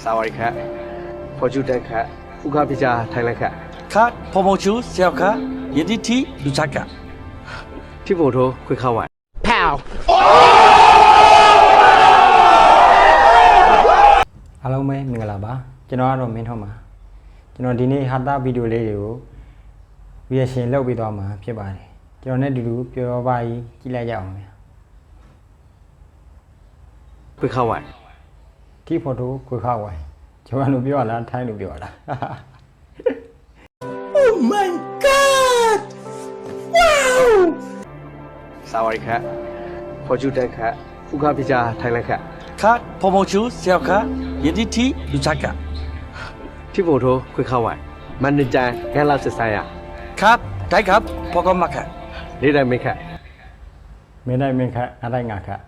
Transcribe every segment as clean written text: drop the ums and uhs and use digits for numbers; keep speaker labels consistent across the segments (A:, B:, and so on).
A: စာဝါရီခတ်ဖော်ကျူတန်ခတ်ဥက္ကပိချာထိုင်လက်ခတ်
B: คัดพอมชูเสียวคัดยติทีดูชักกะ
A: ထိဖို့ထိုးခွေခါဝိုင်
C: အားလုံးပဲမင်္ဂလာပါကျွန်တော်ကတော့မင်းထောက်ပါကျွန်တော်ဒီနေ့ဟာတာဗီဒီယိုလေးတွေကို reaction လုပ်ပေးသွားမှာဖြစ်ပါတယ်ကျွန်တော်နဲ့အတူတူပျော်ပါကြီးကြည့်လိုက်ကြအောင်ဗျာ
A: ခွေခါဝိုင်
C: ဒီဖော်တိုခွေခါဝိုင်ကျွန်တော်တို့ပြောရလားထိုင်းလို့ပြောရလား
A: စာဝါရီခတ်ဖော်ကျူတန်ခတ်ဥက္ကပိချာထိုင်လက်ခတ်
B: คัดพอมชูเสียวคัดยติทีดูชักกะ
A: ထိဖို့ထိုးခွေခါဝိုင်မန်နေဂျာငန်းလောက်စစ်ဆိုင်ရ
B: คัดได้ครับพอก็มาคัด
A: လေးတိုင်းမိခတ်
C: မင်းတိုင်းမင်းခတ်အားတိုင်းငါခတ်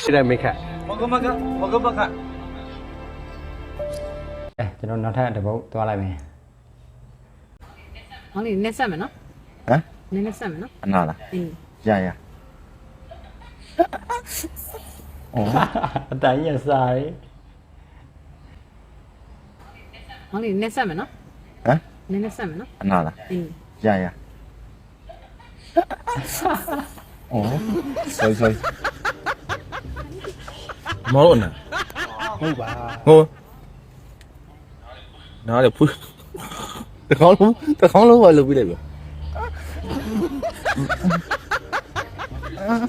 A: လေးတိုင်းမိခတ်
B: พอก็มาคัดพอก็มาคัด
C: အဲကျွန်တော်နောက်ထပ်တစ်ပုတ်သွားလိုက်မယ်
D: 好，你那什么呢？
E: 啊？
D: 你那什么呢？
E: 哪了？
D: 嗯，
E: 呀呀！哦，
C: အတိုင်းရစား
D: 好，你那什么呢？
E: 啊？
D: 你那什么呢？
E: 哪了？
D: 嗯，
E: 呀呀！哦，所以，冇呢。
A: ဟုတ်ပါ
E: 我，哪里不？တခေါင်းလုံးပါလုပ်ပြီးလိုက်ပြီ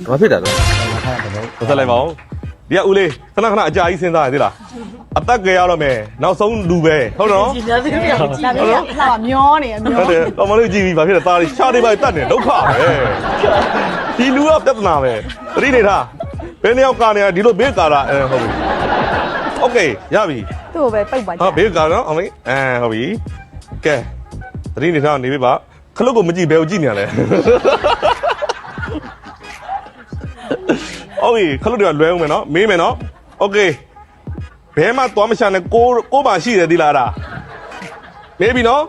E: ဘာဖြစ်တာလဲ
F: ဆက်လိုက်ပါဦးဒီကဦးလေးခဏခဏအကြာကြီးစဉ်းစားရသေးလားအသက်ကြီးရတော့မယ်နောက်ဆုံးလူပဲဟုတ်တော့
D: 你这个老喵呢，
F: ဟုတ်တယ်တော်မလို့ကြည့်ပြီးဘာဖြစ်လဲသားလေးရှားနေပါတတ်နေဒုက္ခပဲဒီလူကပြဿနာပဲသတိနေထားဘယ်နှစ်ယောက်ကနေဒီလိုဘေးကာတာဟုတ်ပြီโอเคရပြီ
D: 对不呗？背吧。
F: ဟာဘေးကာနော်အမေဟုတ်ပြီကဲသတိနေထားနေပြီပါခလုတ်ကိုမကြည့်ဘယ်ကိုကြည့်နေရလဲโอเคခလုတ်တွေကလွဲအောင်မယ်နော်မေးမယ်နော်โอเคဘဲမှာသွားမချနဲ့ကိုပါရှိတယ်ဒီလားဒါမေးပြီနော်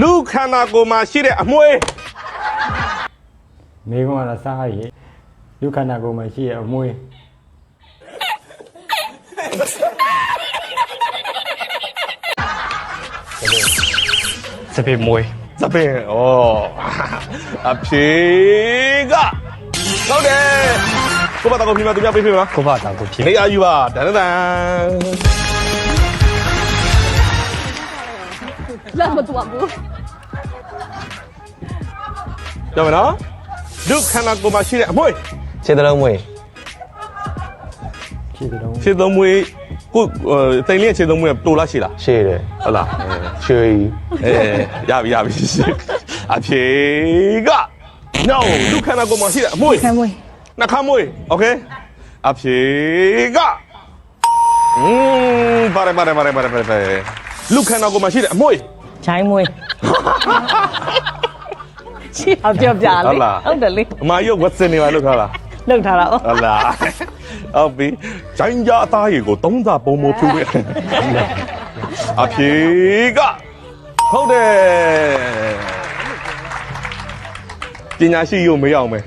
F: လူခန္ဓာကိုယ်မှာရှိတဲ့အမွှေး
C: မေကုန်းကတော့စားရည်လူခန္ဓာကိုယ်မှာရှိရအမွှေး
A: စပင်မွေး
F: စပင်ဩအဖြေကဟုတ်တယ်ကိုပါတော့ပြင်မသူများပြေးပြေးမလား
A: ကိုပါတောင်ကိုဖြစ်
F: နေအာယူပါတန်တန်
D: 那么多不？
F: ကြောက်မနော်လူခန္ဓာကိုယ်မှာရှိတဲ့အမွှေး
E: ခြေတလုံးမွေး
C: ရှိတယ်တော့
F: ခြေသုံးမွေးကိုတိမ်လေးခြေသုံးမွေးတိုလားရှိလား
E: ရှေ့တယ်
F: ဟုတ်လား
E: ရွှေ
F: ရပြီအဖြေက no လူခန္ဓာကိုယ်မှာရှိတဲ့အမွှေး
D: 看我。
F: နှာခမ်းမွေး okay အဖြေကပါတယ်လူခန္ဓာကိုယ်မှာရှိတဲ့အမွှေး
G: ချိုင်းမွေးချီအောင်ပြောပြလေဟုတ်တယ်လေ
F: အမရုပ်ဝက်စင်နေပါလို့ခါလား
G: လှုပ်ထားတာ哦
F: ဟုတ်လားဟုတ်ပြီဂျိုင်းကြအသားရေကိုသုံးစာပုံမဖြူခဲ့အဖြေကဟုတ်တယ်ပညာရှိရုံမရအောင်မယ်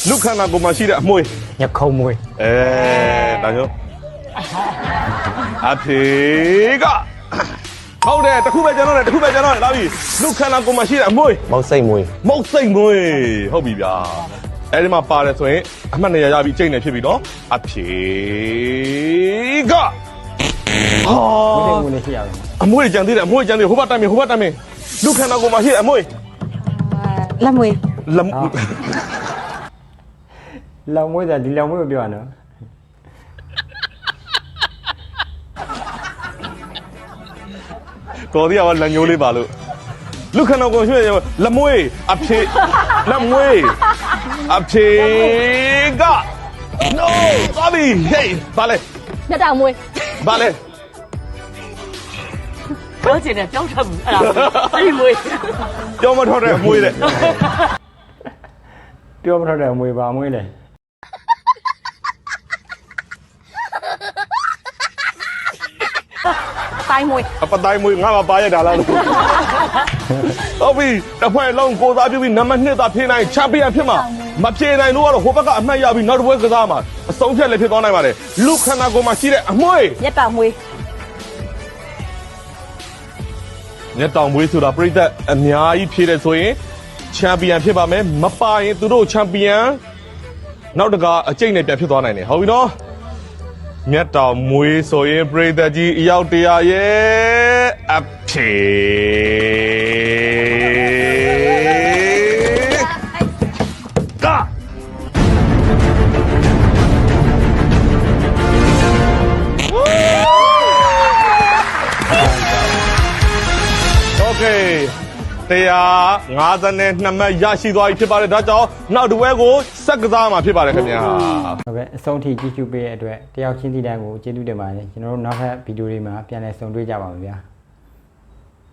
F: လူခန္ဓာကိုယ်မှာရှိတဲ့အမွှေး
C: ညခုံမွေး
F: ဒါကြောင့်အဖြေကဟုတ်တယ်တခုပဲကျွန်တော်လာပြီလူခန္ဓာကိုယ်မှာရှိတဲ့အမွှေး
E: မောက်စိတ်မွေး
F: မုတ်စိတ်မွေးဟုတ်ပြီဗျာအဲဒီမှာပါတယ်ဆိုရင်အမှတ်200ရပြီကျိတ်နေဖြစ်ပြီနော်အဖြေကဟာ
C: မွေးလေးရှိရအောင်
F: အမွှေးကြံသေးတယ်ဟိုဘက်တိုင်မင်းလူခန္ဓာကိုယ်မှာရှိတဲ့အမွှေး
G: လက်မွေး
F: လက်
C: လောင်မွေးတာဒီလောင်မွေးကိုပြောရနော်
F: တော်သေးရပါလက်ညိုးလေးပါလို့လူခန္ဓာကိုယ်ရှိတဲ့လက်မွေးအဖြေလက်မွေးအဖြေက no ပါပြီဟေးပါလေ
D: 那大妹，
F: ပါလေ
G: ပြောချင်တယ်ပြောထပ်ဘူးအဲ့ဒါအဲ့ဒီမွေး
F: ပြောမထွက်တဲ့အမွေးတဲ့
C: ပြောမထွက်တဲ့အမွေးပါအမွေးလေ
D: 把တိုင်းမွေး
F: ပတိုင်းမွေးငါမပါရတာလားလို့ဟုတ်ပြီတစ်ဖွဲ့လုံးကိုစားပြုပြီးနံပါတ်2သာဖြစ်နိုင်ချန်ပီယံဖြစ်မှာမဖြစ်နိုင်လို့ကတော့ဟိုဘက်ကအမှတ်ရပြီးနောက်တစ်ပွဲကစားမှာအဆုံးဖြတ်လည်းဖြစ်သွားနိုင်ပါတယ်လူခန္ဓာကိုယ်မှာရှိတဲ့အမွှေး
D: မြက်တာမွေး
F: ညတောင်မွေးဆိုတာပြိသက်အများကြီးဖြည့်တယ်ဆိုရင်ချန်ပီယံဖြစ်ပါမယ်မပါရင်သူတို့ချန်ပီယံနောက်တကအကျိတ်နဲ့ပြန်ဖြစ်သွားနိုင်တယ်ဟုတ်ပြီနော်မြတ်တောင်မွေးဆိုရင်ပြိသက်ကြီးအယောက်100ရဲ့အဖြေကโอเค152မှတ်ရရှိသွားပြီဖြစ်ပါတယ်ဒါကြောင့်နောက်တစ်ပွဲကိုစက်ကစားမှာဖြစ်ပါတယ်ခင်ဗျာ
C: ဟုတ်ကဲ့အဆုံးထိကြည့်ရှုပေးတဲ့အတွက်တယောက်ချင်းစီတိုင်းကိုကျေးဇူးတင်ပါတယ်ကျွန်တော်တို့နောက်ထပ်ဗီဒီယိုတွေမှာပြန်လည်ဆုံတွေ့ကြပါမယ်ဗျာ